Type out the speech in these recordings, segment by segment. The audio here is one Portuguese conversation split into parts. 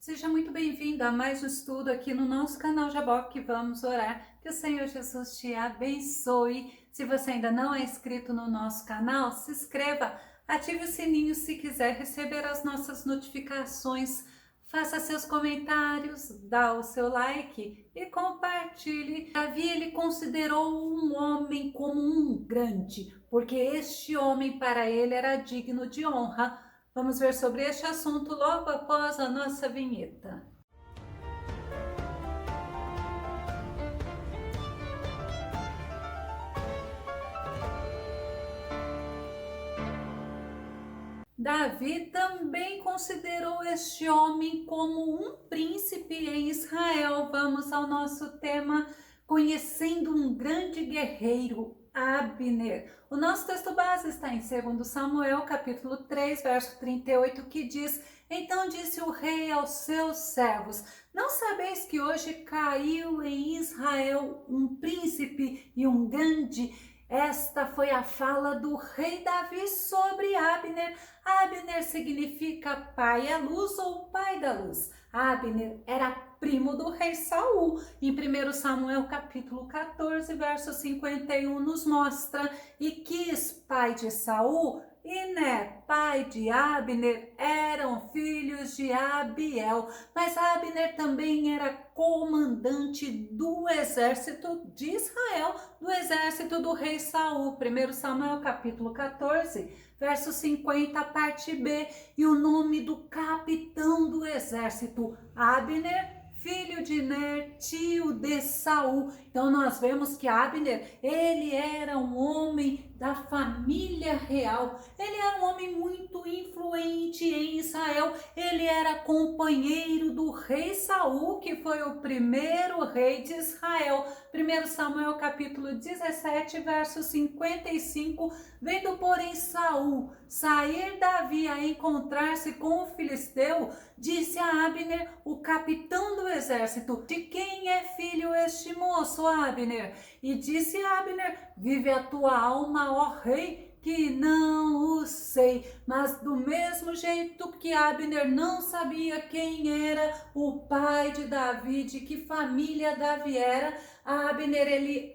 Seja muito bem-vindo a mais um estudo aqui no nosso canal Jaboque. Vamos orar. Que o Senhor Jesus te abençoe. Se você ainda não é inscrito no nosso canal, se inscreva, ative o sininho se quiser receber as nossas notificações. Faça seus comentários, dá o seu like e compartilhe. Davi, ele considerou um homem como um grande, porque este homem para ele era digno de honra. Vamos ver sobre este assunto logo após a nossa vinheta. Davi também considerou este homem como um príncipe em Israel. Vamos ao nosso tema, conhecendo um grande guerreiro, Abner. O nosso texto base está em 2 Samuel, capítulo 3, verso 38, que diz: Então disse o rei aos seus servos: Não sabeis que hoje caiu em Israel um príncipe e um grande? Esta foi a fala do rei Davi sobre Abner. Abner significa pai à luz ou pai da luz. Abner era primo do rei Saul. Em 1 Samuel capítulo 14, verso 51 nos mostra: E Quis, pai de Saul, e Ner, pai de Abner, eram filhos de Abiel. Mas Abner também era comandante do exército de Israel, do exército do rei Saul. 1 Samuel capítulo 14, verso 50, parte B. E o nome do capitão do exército, Abner, filho de Ner, tio de Saul. Então nós vemos que Abner, ele era um homem da família real. Ele era um homem muito influente em Israel. Ele era companheiro do rei Saul, que foi o primeiro rei de Israel. 1 Samuel capítulo 17, verso 55. Vendo, porém, Saul sair Davi a encontrar-se com o filisteu, disse a Abner, o capitão do exército: De quem é filho este moço, Abner? E disse Abner: Vive a tua alma, ó rei, que não o sei. Mas do mesmo jeito que Abner não sabia quem era o pai de Davi, de que família Davi era, Abner ele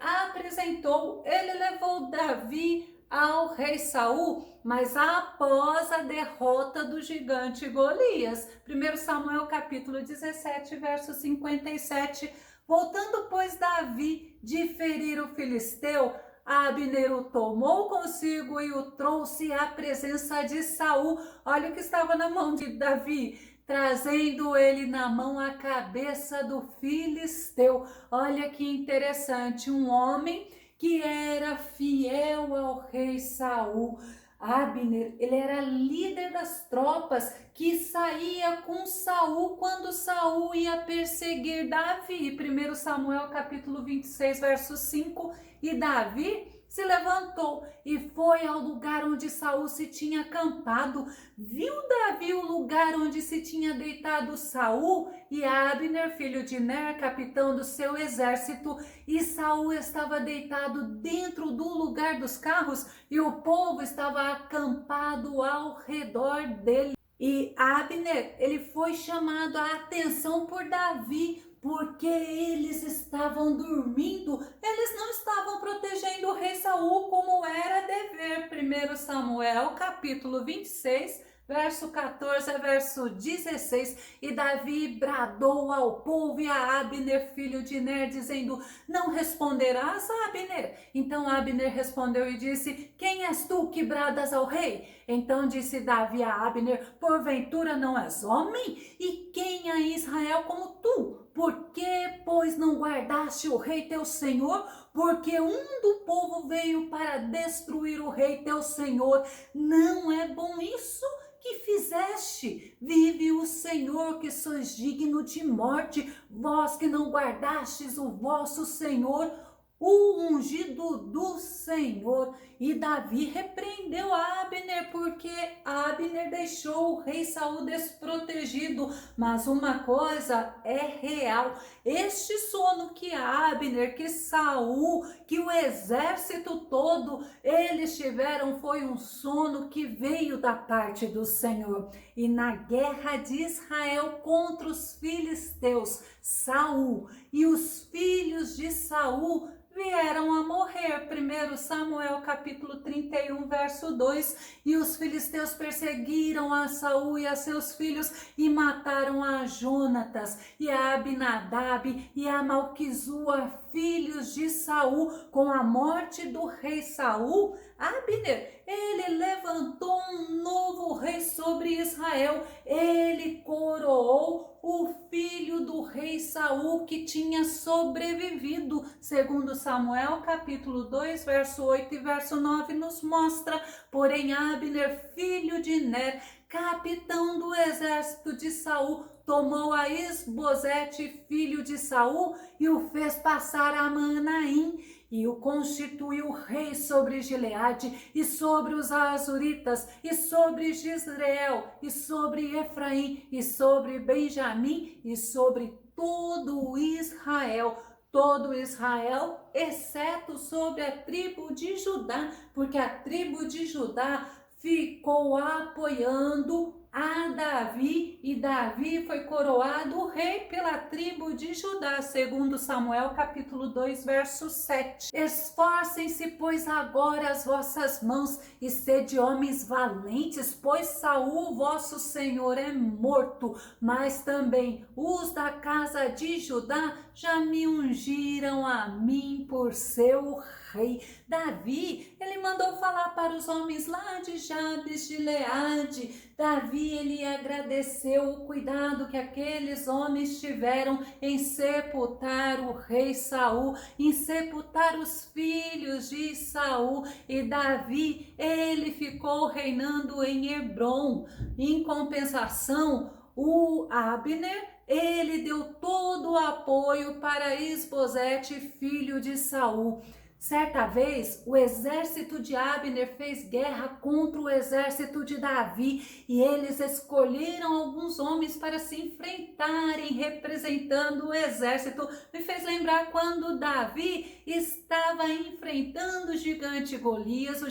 levou Davi ao rei Saul, mas após a derrota do gigante Golias. 1 Samuel capítulo 17, verso 57. Voltando, pois, Davi de ferir o filisteu, Abner o tomou consigo e o trouxe à presença de Saul. Olha o que estava na mão de Davi, trazendo ele na mão a cabeça do filisteu. Olha que interessante, um homem que era fiel ao rei Saul. Abner, ele era líder das tropas que saía com Saul quando Saul ia perseguir Davi. 1 Samuel capítulo 26, verso 5. E Davi se levantou e foi ao lugar onde Saul se tinha acampado. Viu Davi o lugar onde se tinha deitado Saul e Abner, filho de Ner, capitão do seu exército, e Saul estava deitado dentro do lugar dos carros e o povo estava acampado ao redor dele. E Abner, ele foi chamado a atenção por Davi, porque eles estavam dormindo, eles não estavam protegendo o rei Saul como era dever. 1 Samuel capítulo 26, verso 14 a verso 16. E Davi bradou ao povo e a Abner, filho de Ner, dizendo: Não responderás, Abner? Então Abner respondeu e disse: Quem és tu que bradas ao rei? Então disse Davi a Abner: Porventura não és homem? E quem há em Israel como tu? Por que, pois, não guardaste o rei teu senhor? Porque um do povo veio para destruir o rei teu senhor. Não é bom isso que fizeste? Vive o Senhor, que sois digno de morte, vós que não guardastes o vosso Senhor, o ungido do Senhor. E Davi repreendeu Abner, porque Abner deixou o rei Saul desprotegido. Mas uma coisa é real: este sono que Abner, que Saul, que o exército todo, eles tiveram, foi um sono que veio da parte do Senhor. E na guerra de Israel contra os filisteus, Saul e os filhos de Saul vieram a morrer. 1 Samuel capítulo 31, verso 2. E os filisteus perseguiram a Saul e a seus filhos e mataram a Jonatas e a Abinadab e a Malquizua, filhos de Saul. Com a morte do rei Saul, Abner, ele levantou um novo rei sobre Israel. Ele coroou o filho do rei Saul que tinha sobrevivido. Segundo Samuel, capítulo 2, verso 8 e verso 9, nos mostra: porém Abner, filho de Ner, capitão do exército de Saul, tomou a Isbosete, filho de Saul, e o fez passar a Manaim, e o constituiu rei sobre Gileade, e sobre os Azuritas, e sobre Jezreel, e sobre Efraim, e sobre Benjamim, e sobre todo Israel. Todo Israel, exceto sobre a tribo de Judá, porque a tribo de Judá ficou apoiando a Davi, e Davi foi coroado rei pela tribo de Judá, segundo Samuel capítulo 2, verso 7. Esforcem-se, pois, agora as vossas mãos, e sede homens valentes, pois Saul, vosso senhor, é morto, mas também os da casa de Judá já me ungiram a mim por seu rei. Davi, ele mandou falar para os homens lá de Jabes de Gileade. Davi, ele agradeceu o cuidado que aqueles homens tiveram em sepultar o rei Saul, em sepultar os filhos de Saul. E Davi, ele ficou reinando em Hebrom. Em compensação, o Abner, ele deu todo o apoio para Isbosete, filho de Saul. Certa vez, o exército de Abner fez guerra contra o exército de Davi, e eles escolheram alguns homens para se enfrentarem representando o exército. Me fez lembrar quando Davi estava enfrentando o gigante Golias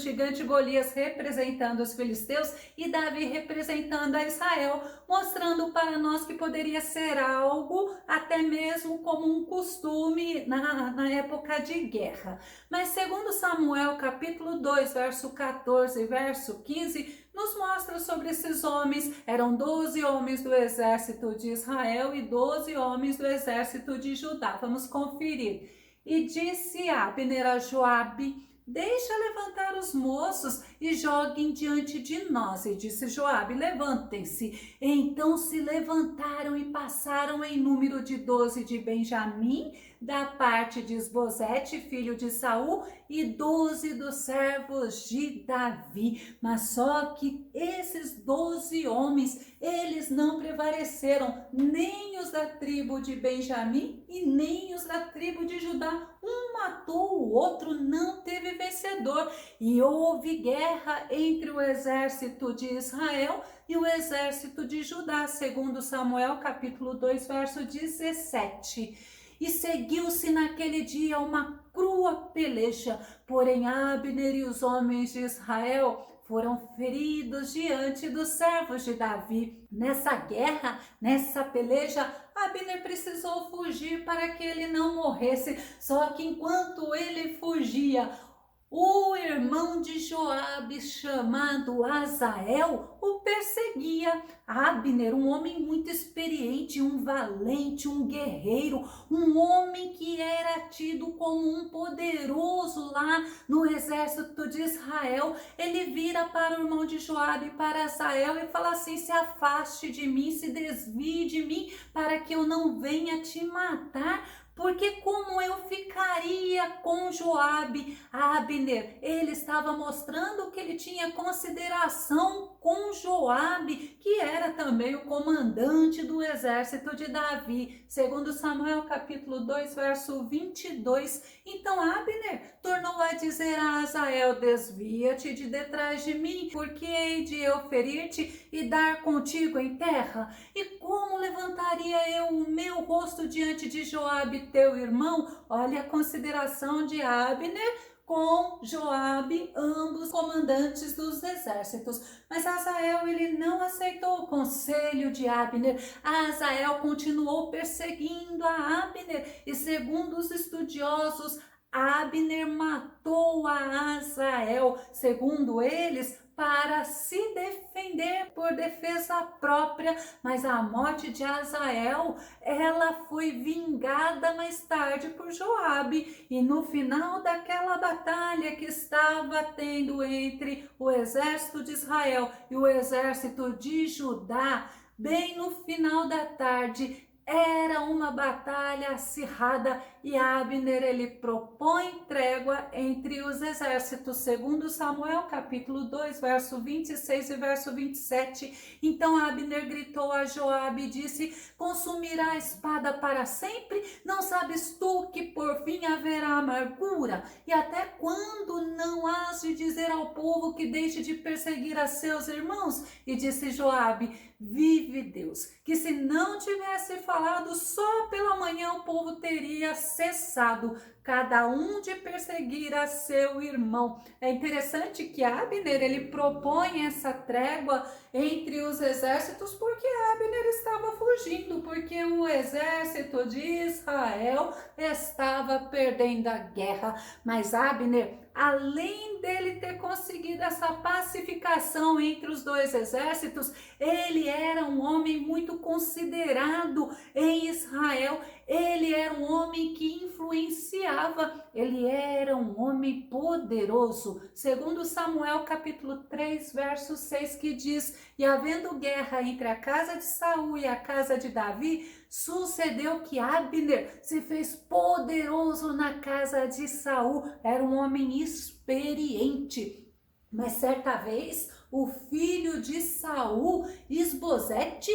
representando os filisteus e Davi representando a Israel, mostrando para nós que poderia ser algo até mesmo como um costume na época de guerra. Mas segundo Samuel capítulo 2, verso 14 e verso 15, nos mostra sobre esses homens. Eram 12 homens do exército de Israel e 12 homens do exército de Judá. Vamos conferir. E disse Abner a Joabe: deixa levantar os moços e joguem diante de nós. E disse Joabe: levantem-se. Então se levantaram e passaram em número de 12 de Benjamim, da parte de Isbosete, filho de Saul, e 12 dos servos de Davi. Mas só que esses 12 homens, eles não prevaleceram, nem os da tribo de Benjamim e nem os da tribo de Judá. Um matou o outro, não teve vencedor. E houve guerra entre o exército de Israel e o exército de Judá, segundo Samuel capítulo 2, verso 17. E seguiu-se naquele dia uma crua peleja, porém Abner e os homens de Israel foram feridos diante dos servos de Davi. Nessa guerra, nessa peleja, Abner precisou fugir para que ele não morresse. Só que enquanto ele fugia, o irmão de Joabe, chamado Azael, o perseguia. Abner, um homem muito experiente, um valente, um guerreiro, um homem que era tido como um poderoso lá no exército de Israel, ele vira para o irmão de Joabe, para Azael, e fala assim: se afaste de mim, se desvie de mim, para que eu não venha te matar. Porque como eu ficaria com Joabe? Abner, ele estava mostrando que ele tinha consideração com Joabe, que era também o comandante do exército de Davi. Segundo Samuel capítulo 2, verso 22. Então Abner tornou a dizer a Azael: desvia-te de detrás de mim, porque hei de eu ferir-te e dar contigo em terra. E como levantaria eu o meu rosto diante de Joabe, teu irmão? Olha a consideração de Abner com Joabe, ambos comandantes dos exércitos. Mas Azael, ele não aceitou o conselho de Abner. Azael continuou perseguindo a Abner e, segundo os estudiosos, Abner matou a Azael, segundo eles, para se defender por defesa própria, mas a morte de Azael, ela foi vingada mais tarde por Joabe, e no final daquela batalha que estava tendo entre o exército de Israel e o exército de Judá, bem no final da tarde, era uma batalha acirrada e Abner, ele propõe trégua entre os exércitos, segundo Samuel capítulo 2, verso 26 e verso 27. Então Abner gritou a Joabe e disse: consumirá a espada para sempre? Não sabes tu que por fim haverá amargura? E até quando não has de dizer ao povo que deixe de perseguir a seus irmãos? E disse Joabe: vive Deus, que se não tivesse falado, só pela manhã o povo teria cessado, cada um de perseguir a seu irmão. É interessante que Abner, ele propõe essa trégua entre os exércitos porque Abner estava fugindo, porque o exército de Israel estava perdendo a guerra. Mas Abner, além dele ter conseguido essa pacificação entre os dois exércitos, ele era um homem muito considerado em Israel. Ele era um homem que influenciava, ele era um homem poderoso. Segundo Samuel capítulo 3, verso 6, que diz: e havendo guerra entre a casa de Saul e a casa de Davi, sucedeu que Abner se fez poderoso na casa de Saul. Era um homem experiente. Mas certa vez, o filho de Saul, Isbosete,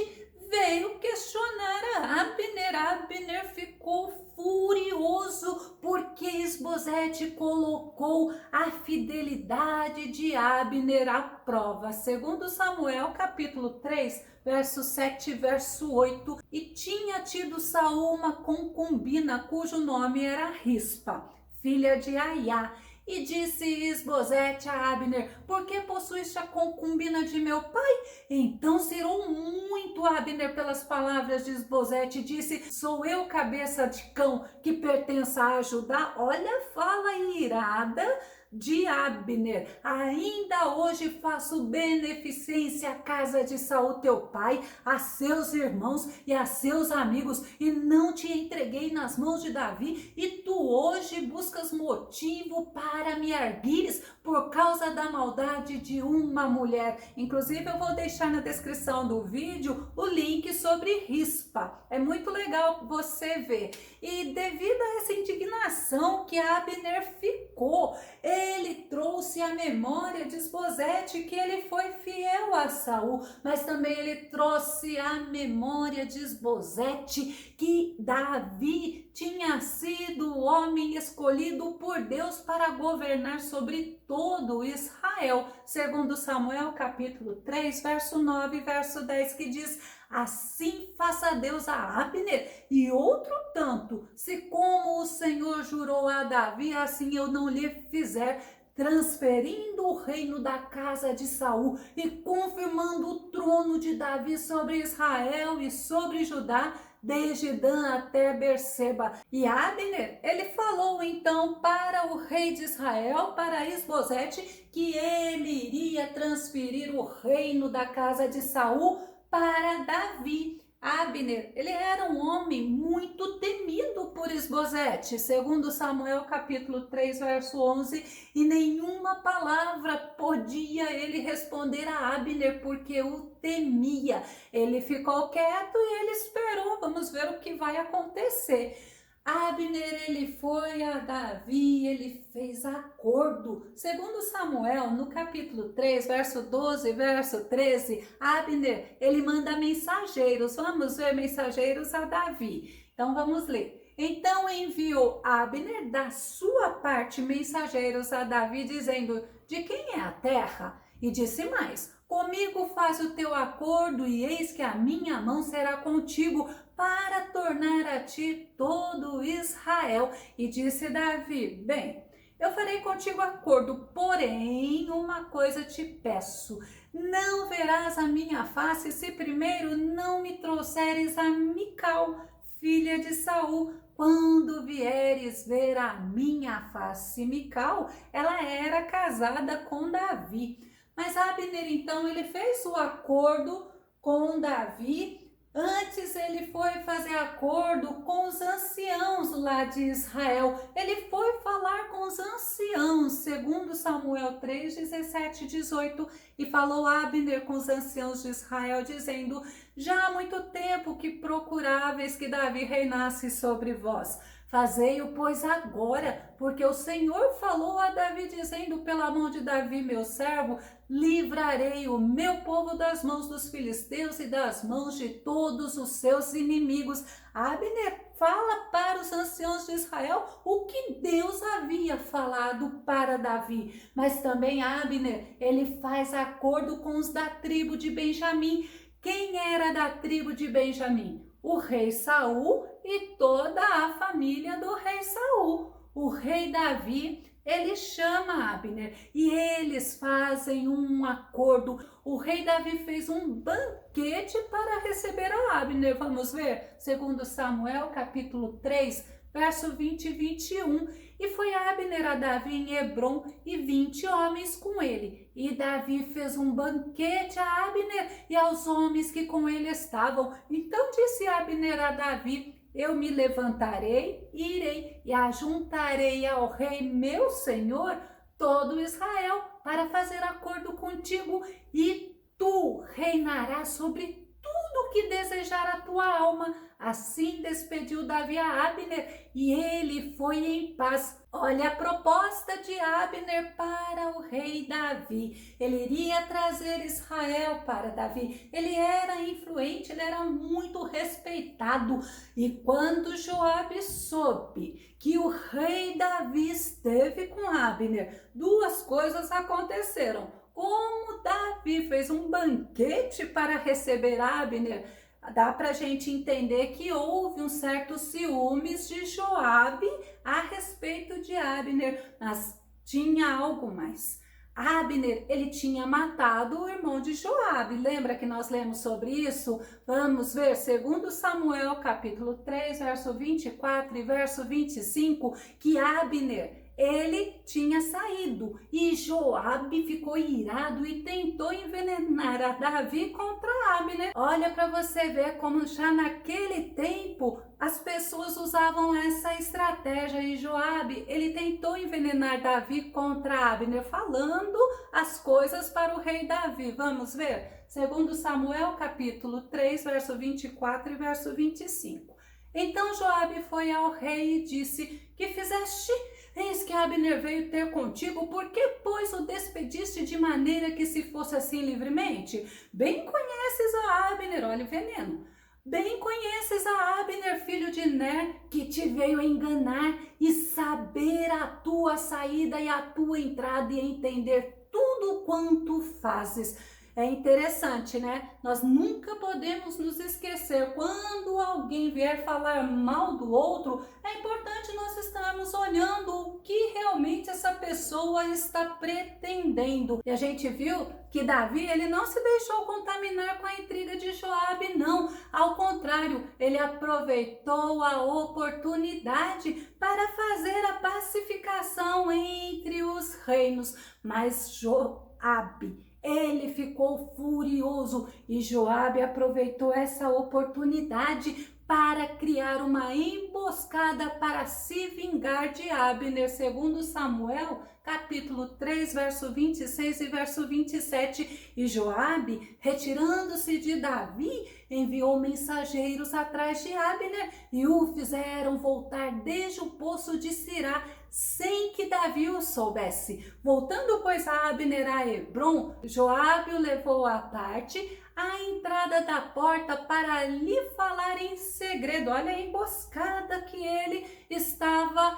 veio questionar a Abner. Abner ficou furioso porque Isbosete colocou a fidelidade de Abner à prova. Segundo Samuel capítulo 3, verso 7 e verso 8. E tinha tido Saul uma concubina cujo nome era Rispa, filha de Aiá. E disse Isbosete a Abner: por que possuíste a concubina de meu pai? Então se irou muito Abner pelas palavras de Isbosete e disse: sou eu cabeça de cão que pertença a Judá? Olha, fala irada de Abner: ainda hoje faço beneficência à casa de Saul teu pai, a seus irmãos e a seus amigos, e não te entreguei nas mãos de Davi, e tu hoje buscas motivo para me arguires por causa da maldade de uma mulher. Inclusive eu vou deixar na descrição do vídeo o link sobre Rispa, é muito legal você ver. E devido a essa indignação que Abner ficou, ele trouxe à memória de Isbosete que ele foi fiel a Saul, mas também ele trouxe à memória de Isbosete que Davi tinha sido o homem escolhido por Deus para governar sobre todo Israel, segundo Samuel capítulo 3, verso 9 e verso 10, que diz: assim faça Deus a Abner e outro tanto, se como o Senhor jurou a Davi, assim eu não lhe fizer, transferindo o reino da casa de Saul e confirmando o trono de Davi sobre Israel e sobre Judá, desde Dan até Berseba. E Abner, ele falou então para o rei de Israel, para Isbosete, que ele iria transferir o reino da casa de Saul para Davi. Abner, ele era um homem muito temido por Isbosete, segundo Samuel capítulo 3, verso 11, e nenhuma palavra podia ele responder a Abner, porque o temia. Ele ficou quieto e ele esperou, vamos ver o que vai acontecer. Abner, ele foi a Davi, ele fez acordo. Segundo Samuel, no capítulo 3, verso 12, verso 13, Abner, ele manda mensageiros. Vamos ver mensageiros a Davi. Então vamos ler. Então enviou Abner da sua parte mensageiros a Davi, dizendo: de quem é a terra? E disse mais: comigo faz o teu acordo, e eis que a minha mão será contigo, para tornar a ti todo Israel. E disse Davi: bem, Eu farei contigo acordo, porém uma coisa te peço: não verás a minha face se primeiro não me trouxeres a Mical, filha de Saul. Quando vieres ver a minha face. Mical, ela era casada com Davi. Mas Abner, então, ele fez o acordo com Davi. Antes ele foi fazer acordo com os anciãos lá de Israel. Ele foi falar com os anciãos, segundo Samuel 3, 17 e 18. E falou Abner com os anciãos de Israel, dizendo: já há muito tempo que procuráveis que Davi reinasse sobre vós. Fazei-o, pois, agora, porque o Senhor falou a Davi, dizendo: pela mão de Davi, meu servo, livrarei o meu povo das mãos dos filisteus e das mãos de todos os seus inimigos. Abner fala para os anciãos de Israel o que Deus havia falado para Davi. Mas também Abner, ele faz acordo com os da tribo de Benjamim. Quem era da tribo de Benjamim? O rei Saul e toda a família do rei Saul. O rei Davi, ele chama Abner e eles fazem um acordo. O rei Davi fez um banquete para receber a Abner. Vamos ver? Segundo Samuel, capítulo 3, verso 20 e 21. E foi Abner a Davi em Hebrom e 20 homens com ele. E Davi fez um banquete a Abner e aos homens que com ele estavam. Então disse Abner a Davi: eu me levantarei, irei e ajuntarei ao rei meu senhor todo Israel para fazer acordo contigo, e tu reinarás sobre tudo que desejar a tua alma. Assim despediu Davi a Abner e ele foi em paz. Olha a proposta de Abner para o rei Davi. Ele iria trazer Israel para Davi. Ele era influente, ele era muito respeitado. E quando Joabe soube que o rei Davi esteve com Abner, duas coisas aconteceram. Como Davi fez um banquete para receber Abner, dá para a gente entender que houve um certo ciúmes de Joabe a respeito de Abner, mas tinha algo mais. Abner, ele tinha matado o irmão de Joabe. Lembra que nós lemos sobre isso? Vamos ver, segundo Samuel, capítulo 3, verso 24 e verso 25, que Abner, ele tinha saído e Joabe ficou irado e tentou envenenar a Davi contra Abner. Olha para você ver como já naquele tempo as pessoas usavam essa estratégia, e Joabe, ele tentou envenenar Davi contra Abner, falando as coisas para o rei Davi. Vamos ver? Segundo Samuel, capítulo 3, verso 24 e verso 25. Então Joabe foi ao rei e disse: que fizeste? Eis que Abner veio ter contigo, por que, pois, o despediste de maneira que se fosse assim livremente? Bem conheces a Abner, olha o veneno. Bem conheces a Abner, filho de Ner, que te veio enganar e saber a tua saída e a tua entrada e entender tudo quanto fazes. É interessante, né? Nós nunca podemos nos esquecer. Quando alguém vier falar mal do outro, é importante nós estarmos olhando o que realmente essa pessoa está pretendendo. E a gente viu que Davi, ele não se deixou contaminar com a intriga de Joabe, não. Ao contrário, ele aproveitou a oportunidade para fazer a pacificação entre os reinos. Mas Joabe, ele ficou furioso e Joabe aproveitou essa oportunidade para criar uma emboscada para se vingar de Abner, segundo Samuel, capítulo 3, verso 26 e verso 27. E Joabe, retirando-se de Davi, enviou mensageiros atrás de Abner e o fizeram voltar desde o poço de Sirá, sem que Davi o soubesse. Voltando, pois, a Abner a Hebrom, Joabe o levou à parte, à entrada da porta, para lhe falar em segredo. Olha a emboscada que ele estava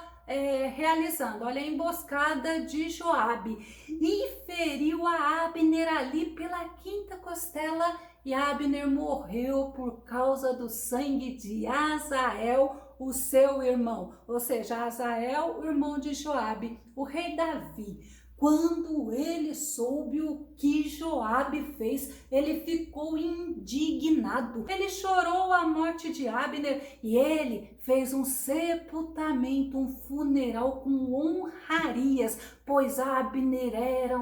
realizando. Olha a emboscada de Joabe. E feriu a Abner ali pela quinta costela e Abner morreu por causa do sangue de Asael, o seu irmão. Ou seja, Asael, o irmão de Joabe, o rei Davi. Quando ele soube o que Joabe fez, ele ficou indignado. Ele chorou a morte de Abner e ele fez um sepultamento, um funeral com honrarias, pois Abner era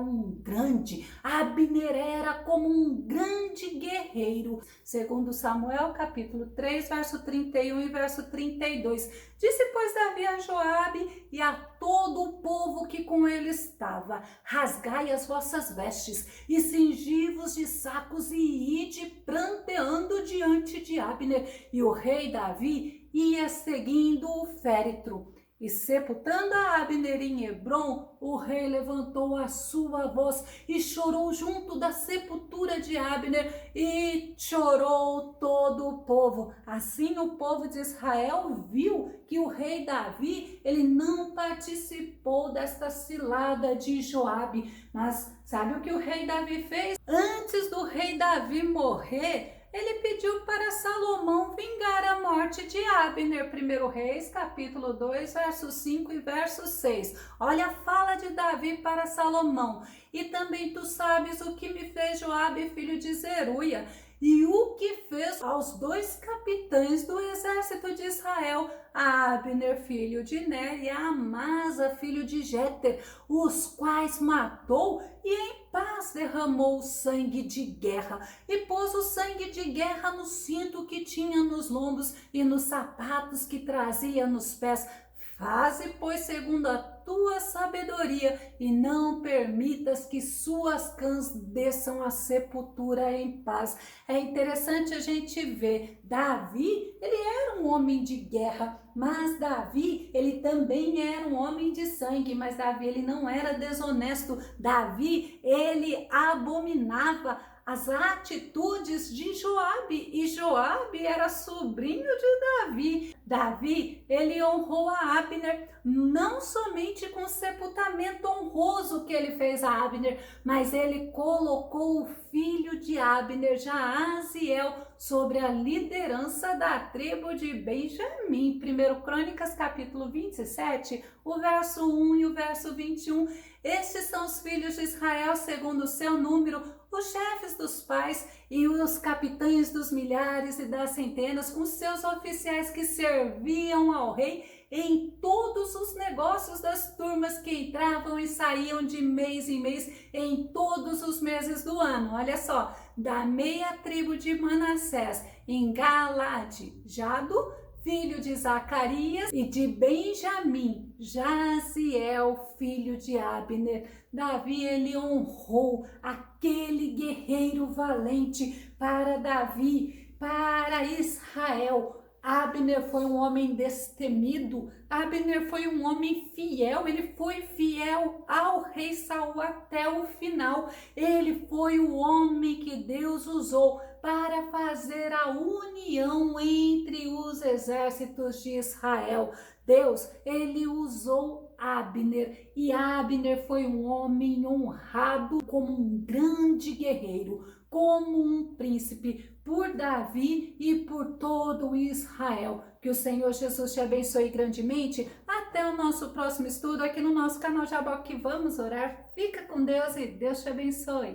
Abner era como um grande guerreiro. Segundo Samuel, capítulo 3, verso 31 e verso 32. Disse, pois, Davi a Joabe e a todo o povo que com ele estava: rasgai as vossas vestes e cingi-vos de sacos e ide pranteando diante de Abner. E o rei Davi ia seguindo o féretro. E sepultando a Abner em Hebrom, o rei levantou a sua voz e chorou junto da sepultura de Abner, e chorou todo o povo. Assim o povo de Israel viu que o rei Davi, ele não participou desta cilada de Joabe. Mas sabe o que o rei Davi fez? Antes do rei Davi morrer, ele pediu para Salomão vingar a morte de Abner. 1 Reis, capítulo 2, verso 5 e verso 6. Olha a fala de Davi para Salomão. E também tu sabes o que me fez Joabe, filho de Zeruia, e o que fez aos 2 capitães do exército de Israel, a Abner, filho de Ner, e a Amasa, filho de Jéter, os quais matou e em paz derramou o sangue de guerra, e pôs o sangue de guerra no cinto que tinha nos lombos e nos sapatos que trazia nos pés. Faze, pois, segundo a tua sabedoria, e não permitas que suas cãs desçam à sepultura em paz. É interessante a gente ver, Davi, ele era um homem de guerra, mas Davi, ele também era um homem de sangue, mas Davi, ele não era desonesto. Davi, ele abominava as atitudes de Joabe, e Joabe era sobrinho de Davi. Davi, ele honrou a Abner, não somente com o sepultamento honroso que ele fez a Abner, mas ele colocou o filho de Abner, Jaaziel, sobre a liderança da tribo de Benjamim. 1 Crônicas, capítulo 27, o verso 1 e o verso 21. Estes são os filhos de Israel segundo o seu número, os chefes dos pais e os capitães dos milhares e das centenas, com seus oficiais que serviam ao rei em todos os negócios das turmas que entravam e saíam de mês em mês em todos os meses do ano. Olha só, da meia tribo de Manassés, em Galade, Jado, filho de Zacarias, e de Benjamim, Jaaziel, filho de Abner. Davi, ele honrou aquele guerreiro valente para Davi, para Israel. Abner foi um homem destemido, Abner foi um homem fiel, ele foi fiel ao rei Saul até o final. Ele foi o homem que Deus usou para fazer a união entre os exércitos de Israel. Deus, ele usou Abner, e Abner foi um homem honrado como um grande guerreiro, como um príncipe, por Davi e por todo Israel. Que o Senhor Jesus te abençoe grandemente. Até o nosso próximo estudo aqui no nosso canal Jaboque. Vamos orar. Fica com Deus e Deus te abençoe.